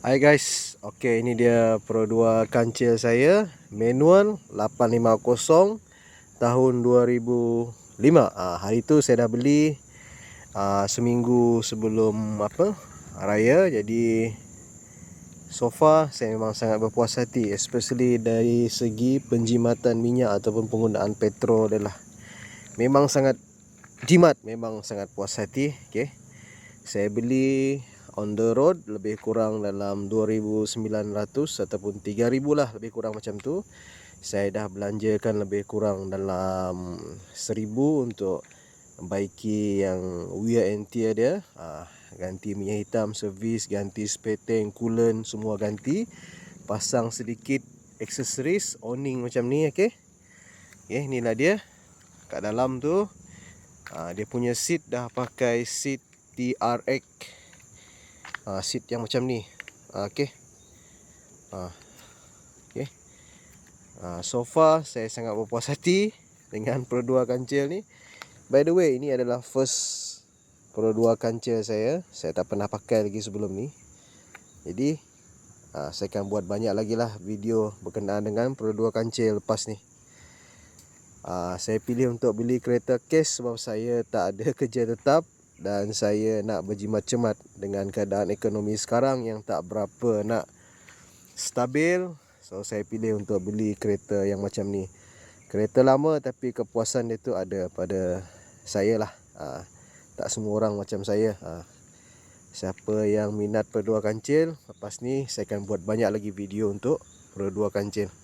Hai guys, okey ini dia Pro 2 kancil saya, manual 850 tahun 2005. Hari tu saya dah beli seminggu sebelum raya. Jadi so far saya memang sangat berpuas hati, especially dari segi penjimatan minyak ataupun penggunaan petrol dia lah. Memang sangat jimat, memang sangat puas hati. Okey. Saya beli on the road lebih kurang dalam 2,900 ataupun 3,000 lah, lebih kurang macam tu. Saya dah belanjakan lebih kurang dalam 1,000 untuk baiki yang wear and tear dia. Ganti minyak hitam, servis, ganti spare tank, coolant, semua ganti. Pasang sedikit aksesoris, awning macam ni. Okay, inilah dia. Kat dalam tu dia punya seat dah pakai seat TRX, seat yang macam ni. Okay. So far saya sangat berpuas hati dengan Pro 2 kancil ni. By the way, ini adalah first Pro 2 kancil saya. Saya tak pernah pakai lagi sebelum ni. Jadi saya akan buat banyak lagi lah video berkenaan dengan Pro 2 kancil lepas ni. Saya pilih untuk beli kereta cash sebab saya tak ada kerja tetap dan saya nak berjimat cemat dengan keadaan ekonomi sekarang yang tak berapa nak stabil. So saya pilih untuk beli kereta yang macam ni. Kereta lama tapi kepuasan dia tu ada pada saya lah. Tak semua orang macam saya. Siapa yang minat Pro 2 kancil, lepas ni saya akan buat banyak lagi video untuk Pro 2 kancil.